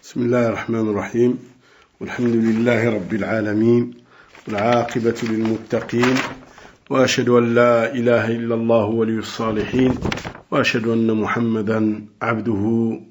بسم الله الرحمن الرحيم والحمد لله رب العالمين والعاقبة للمتقين وأشهد أن لا إله إلا الله ولي الصالحين وأشهد أن محمدا عبده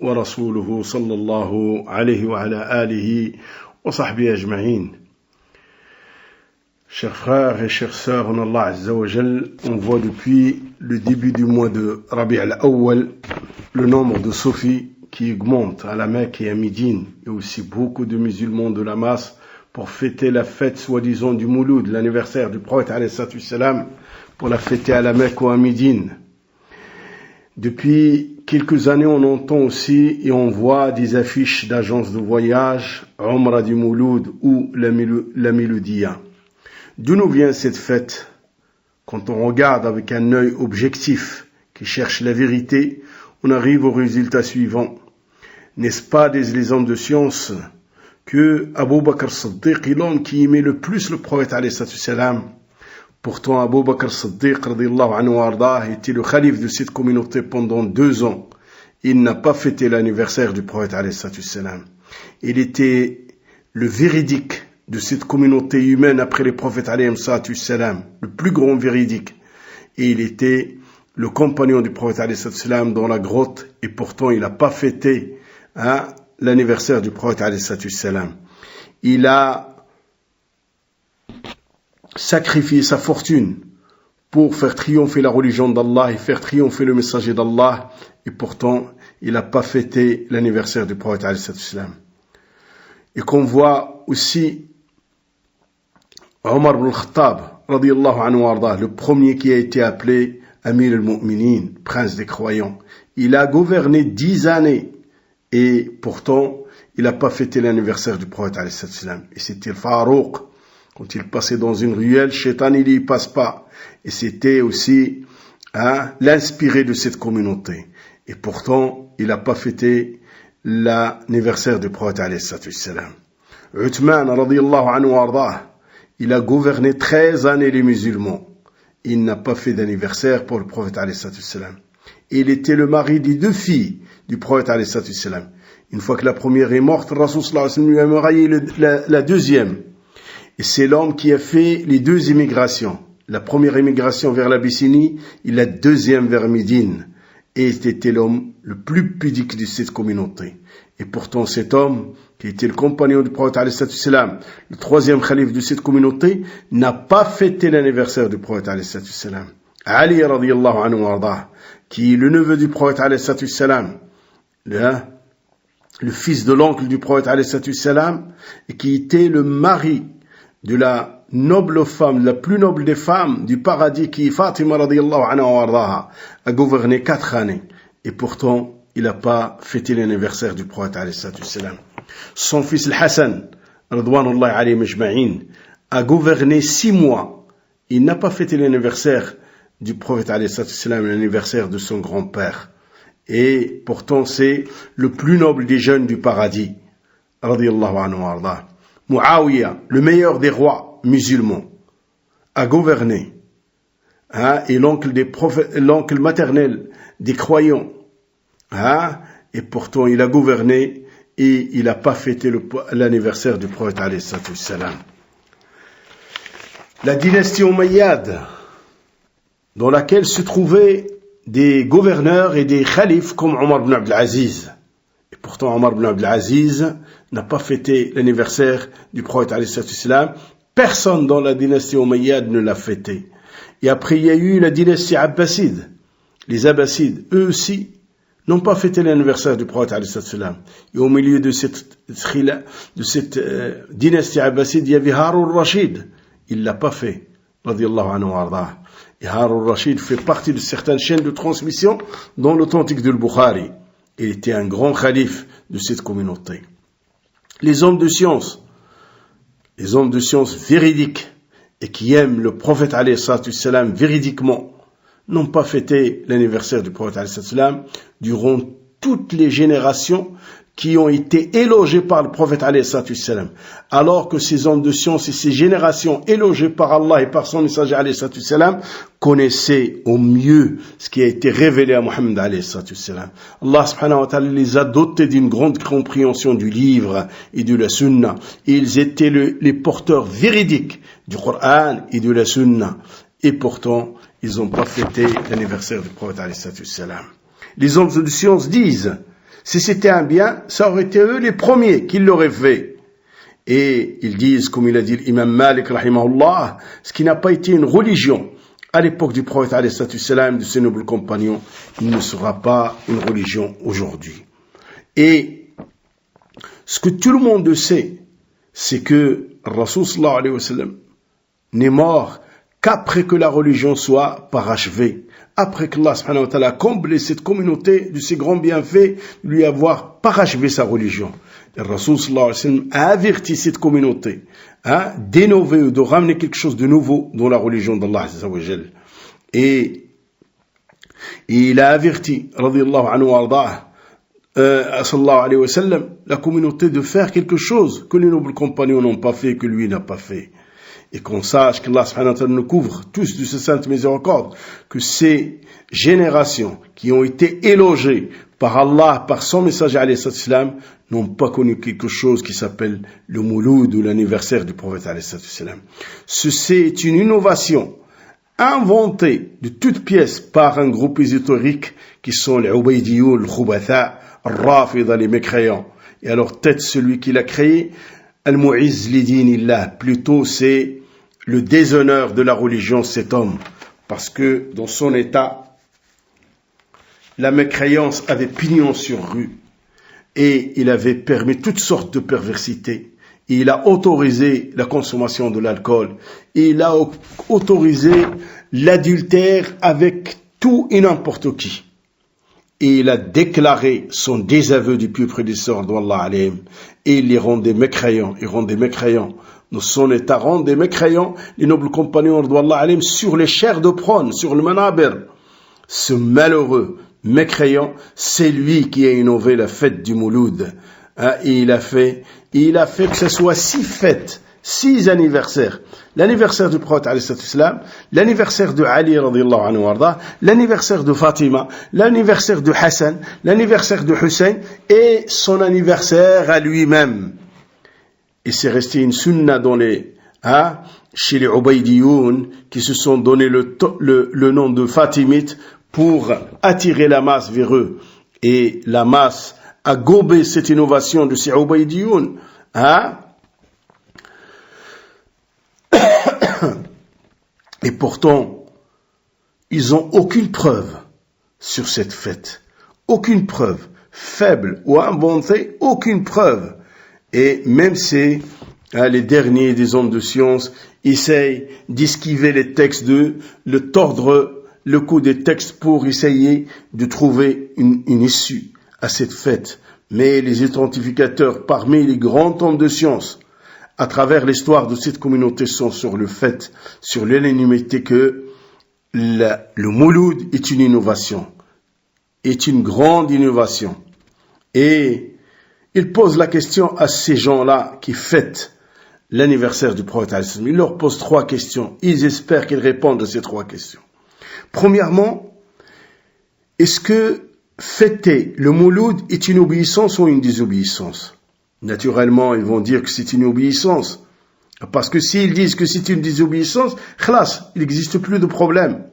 ورسوله صلى الله عليه وعلى آله وصحبه أجمعين. Chers frères et chères sœurs en Allah Azza wa Jal, on voit depuis le début du mois de Rabi' al-Awwal le nombre de soufis qui augmente à la Mecque et à Médine, et aussi beaucoup de musulmans de la masse pour fêter la fête soi-disant du Mouloud, l'anniversaire du prophète alayhi salam, pour la fêter à la Mecque ou à Médine. Depuis quelques années, on entend aussi et on voit des affiches d'agences de voyage, Umrah du Mouloud ou la Miloudia. D'où nous vient cette fête? Quand on regarde avec un œil objectif qui cherche la vérité, on arrive au résultat suivant. N'est-ce pas des hommes de science que Abu Bakr as-Siddiq est l'homme qui aimait le plus le prophète alayhi salam? Pourtant, Abu Bakr as-Siddiq radiyallahu anhu ardah était le khalife de cette communauté pendant 2 ans. Il n'a pas fêté l'anniversaire du prophète alayhi salam. Il était le véridique de cette communauté humaine après les prophètes alayhi salam, le plus grand véridique. Et il était le compagnon du prophète alayhi salam dans la grotte, et pourtant il n'a pas fêté l'anniversaire du prophète alayhi salam. Il a sacrifié sa fortune pour faire triompher la religion d'Allah et faire triompher le messager d'Allah, et pourtant il n'a pas fêté l'anniversaire du prophète alayhi salam. Et qu'on voit aussi Omar ibn al-Khattab radiyallahu anhu arda, le premier qui a été appelé Amir al-Mu'minin, prince des croyants. Il a gouverné 10 années et pourtant il n'a pas fêté l'anniversaire du prophète alayhi salam. Et c'était le Farouk. Quand il passait dans une ruelle, Shaitan il y passe pas. Et c'était aussi l'inspiré de cette communauté. Et pourtant il n'a pas fêté l'anniversaire du prophète alayhi salam. Uthman radiyallahu anhu arda, il a gouverné 13 années les musulmans. Il n'a pas fait d'anniversaire pour le prophète alayhi salam. Il était le mari des 2 filles du prophète alayhi salam. Une fois que la première est morte, Rasul sallallahu alayhi wa sallam lui a marié la deuxième. Et c'est l'homme qui a fait les 2 immigrations. La première immigration vers l'Abyssinie et la deuxième vers Médine. Et c'était l'homme le plus pudique de cette communauté. Et pourtant cet homme, qui était le compagnon du prophète alayhi salam, le 3e khalife de cette communauté, n'a pas fêté l'anniversaire du prophète alayhi salam. Ali radiyallahu anhu ardah, qui est le neveu du prophète alayhi salam, le fils de l'oncle du prophète alayhi salam, et qui était le mari de la noble femme, la plus noble des femmes du paradis, qui est Fatima radiyallahu anha ardah, a gouverné 4 années. Et pourtant, il n'a pas fêté l'anniversaire du prophète alayhi salam. Son fils Hassan, radwanullahi alayhi majma'in, a gouverné 6 mois. Il n'a pas fêté l'anniversaire du prophète alayhi salam, l'anniversaire de son grand-père. Et pourtant, c'est le plus noble des jeunes du paradis. Radiyallahu anhu arda. Muawiyah, le meilleur des rois musulmans, a gouverné. Et l'oncle maternel des croyants. Et pourtant, il a gouverné et il n'a pas fêté l'anniversaire du prophète alayhi salam. La dynastie Umayyade, dans laquelle se trouvaient des gouverneurs et des khalifes comme Omar ibn Abdel Aziz. Et pourtant, Omar ibn Abdel Aziz n'a pas fêté l'anniversaire du prophète alayhi salam. Personne dans la dynastie Umayyade ne l'a fêté. Et après, il y a eu la dynastie Abbaside. Les Abbasides, eux aussi, n'ont pas fêté l'anniversaire du prophète alayhi salam. Et au milieu de cette dynastie Abbaside, il y avait Harun Rashid. Il l'a pas fait. Radiyallahu anhu ardah. Et Harun Rashid fait partie de certaines chaînes de transmission dans l'authentique de Bukhari. Il était un grand khalife de cette communauté. Les hommes de science véridiques et qui aiment le prophète alayhi salam véridiquement, n'ont pas fêté l'anniversaire du prophète alayhi salam durant toutes les générations qui ont été élogiés par le prophète alayhi salatu wassalam, alors que ces hommes de science et ces générations élogiées par Allah et par son messager alayhi salatu wassalam connaissaient au mieux ce qui a été révélé à Muhammad alayhi salatu wassalam. Allah subhanahu wa ta'ala les a dotés d'une grande compréhension du livre et de la sunna. Ils étaient les porteurs véridiques du Coran et de la sunna. Et pourtant, ils n'ont pas fêté l'anniversaire du prophète alayhi salatu wassalam. Les hommes de science disent, si c'était un bien, ça aurait été eux les premiers qui l'auraient fait. Et ils disent, comme il a dit l'imam Malik, rahimahullah, ce qui n'a pas été une religion à l'époque du prophète alayhi salatu wassalam, de ses nobles compagnons, il ne sera pas une religion aujourd'hui. Et ce que tout le monde sait, c'est que Rasul sallallahu alayhi wa sallam n'est mort qu'après que la religion soit parachevée, après qu'Allah subhanahu wa ta'ala a comblé cette communauté de ses grands bienfaits, lui avoir parachevé sa religion. Et Rasul sallallahu alayhi wa sallam a averti cette communauté d'innover ou de ramener quelque chose de nouveau dans la religion d'Allah azza wa jal. Et il a averti, radiyallahu anhu wa ardah, sallallahu alayhi wa sallam, la communauté de faire quelque chose que les nobles compagnons n'ont pas fait, que lui n'a pas fait. Et qu'on sache qu'Allah subhanahu wa ta'ala nous couvre tous de sa sainte miséricorde, que ces générations qui ont été élogiées par Allah, par son messager alayhi salam, n'ont pas connu quelque chose qui s'appelle le mouloud ou l'anniversaire du prophète alayhi salam. Ceci est une innovation inventée de toutes pièces par un groupe ésotérique qui sont les Ubaydiyoun, les Khubatha, les Rafida, les mécréants. Et alors peut-être celui qui l'a créé, Al-Mu'izz li dinillah, plutôt c'est le déshonneur de la religion, cet homme, parce que dans son état, la mécréance avait pignon sur rue, et il avait permis toutes sortes de perversités, et il a autorisé la consommation de l'alcool, et il a autorisé l'adultère avec tout et n'importe qui. Et il a déclaré son désaveu du pieux prédécesseur d'Allah alayhim, et il les rendait mécréants, dans son état rendait mécréants, les nobles compagnons d'Allah alayhim sur les chairs de prône, sur le manabir. Ce malheureux mécréant, c'est lui qui a innové la fête du Mouloud. Et il a fait que ce soit 6 fêtes, 6 anniversaires. L'anniversaire du prophète alayhi salam, l'anniversaire de Ali radiyallahu anhu warda, l'anniversaire de Fatima, l'anniversaire de Hassan, l'anniversaire de Hussein et son anniversaire à lui-même. Et c'est resté une sunna chez les Ubaydiyoun qui se sont donné le nom de Fatimites pour attirer la masse vers eux. Et la masse a gobé cette innovation de ces Ubaydiyoun. Et pourtant, ils n'ont aucune preuve sur cette fête. Aucune preuve. Faible ou inventée, aucune preuve. Et même si les derniers des hommes de science essayent d'esquiver les textes, de tordre le cou des textes pour essayer de trouver une issue à cette fête. Mais les identificateurs parmi les grands hommes de science, à travers l'histoire de cette communauté, sont sur le fait, sur l'unanimité que le Mouloud est une innovation, est une grande innovation. Et il pose la question à ces gens-là qui fêtent l'anniversaire du prophète. Il leur pose 3 questions. Ils espèrent qu'ils répondent à ces 3 questions. Premièrement, est-ce que fêter le Mouloud est une obéissance ou une désobéissance? Naturellement, ils vont dire que c'est une obéissance. Parce que s'ils disent que c'est une désobéissance, khlas, il n'existe plus de problème.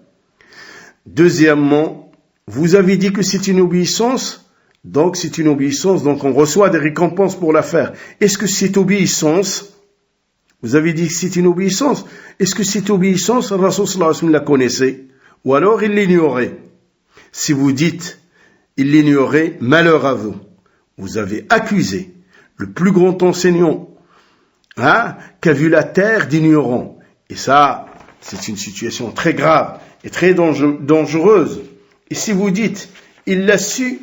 Deuxièmement, vous avez dit que c'est une obéissance, donc c'est une obéissance, donc on reçoit des récompenses pour la faire. Est-ce que cette obéissance, vous avez dit que c'est une obéissance, est-ce que cette obéissance, Rasul sallallahu alayhi wa sallam la connaissait? Ou alors il l'ignorait? Si vous dites, il l'ignorait, malheur à vous. Vous avez accusé le plus grand enseignant qu'a vu la terre d'ignorant. Et ça, c'est une situation très grave et très dangereuse. Et si vous dites, il l'a su,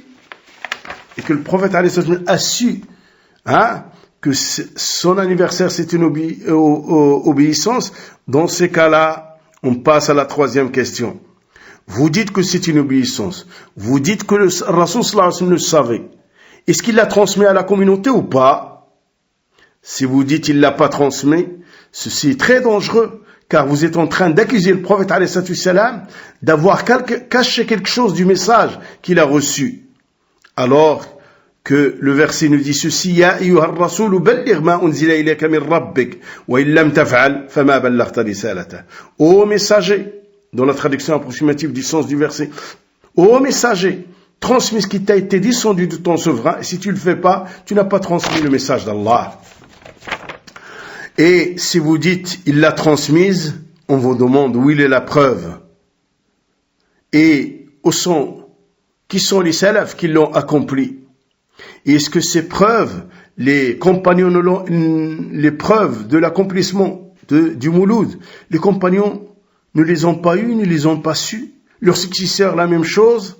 et que le prophète a su que son anniversaire c'est une obéissance, dans ces cas-là, on passe à la 3e question. Vous dites que c'est une obéissance. Vous dites que le Rasul sallallahu alayhi wa sallam le savait. Est-ce qu'il l'a transmis à la communauté ou pas? Si vous dites qu'il ne l'a pas transmis, ceci est très dangereux, car vous êtes en train d'accuser le prophète alayhi salam d'avoir caché quelque chose du message qu'il a reçu. Alors que le verset nous dit ceci: Ya ayyuhar rasoul balligh ma unzila ilayka min rabbik wa in lam taf'al fama ballaghta risalata. Ô messager, dans la traduction approximative du sens du verset, ô messager, transmis ce qui t'a été descendu de ton souverain, et si tu ne le fais pas, tu n'as pas transmis le message d'Allah. Et si vous dites il l'a transmise, on vous demande où il est la preuve. Et qui sont les salafs qui l'ont accompli? Et est-ce que ces preuves, les compagnons, les preuves de l'accomplissement du Mouloud, les compagnons ne les ont pas eues, ne les ont pas su? Leurs successeurs, la même chose.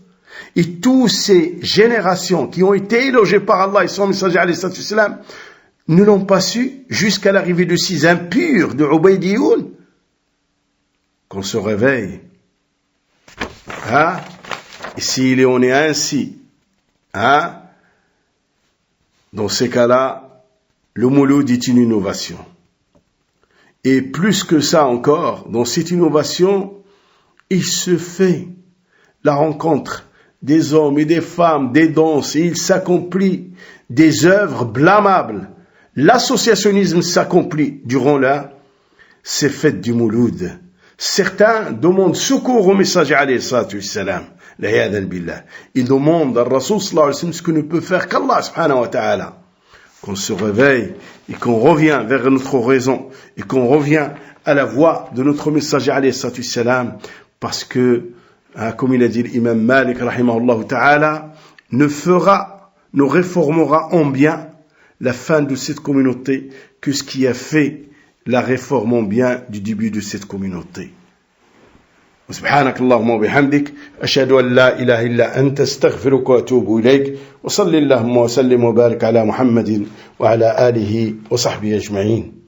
Et toutes ces générations qui ont été élogées par Allah et son messager alayhi salam ne l'ont pas su jusqu'à l'arrivée de ces impurs de Ubaydiyoun. Qu'on se réveille. Hein? Et s'il en est ainsi, hein? Dans ces cas-là, le Mouloud est une innovation. Et plus que ça encore, dans cette innovation, il se fait la rencontre des hommes et des femmes, des danses, et il s'accomplit des œuvres blâmables. L'associationnisme s'accomplit durant ces fêtes du Mouloud. Certains demandent secours au messager alayhi salam. Ils demandent à Rasul sallallahu alayhi wa sallam ce que ne peut faire qu'Allah subhanahu wa ta'ala. Qu'on se réveille et qu'on revient vers notre raison et qu'on revient à la voie de notre messager alayhi salam, parce que, comme il a dit l'imam Malik rahimahullah ta'ala, ne réformera en bien la fin de cette communauté que ce qui a fait la réforme en bien du début de cette communauté. سبحانك اللهم وبحمدك أشهد أن لا إله إلا أنت استغفرك وأتوب إليك وصل اللهم وسلم وبارك على محمد وعلى آله وصحبه أجمعين.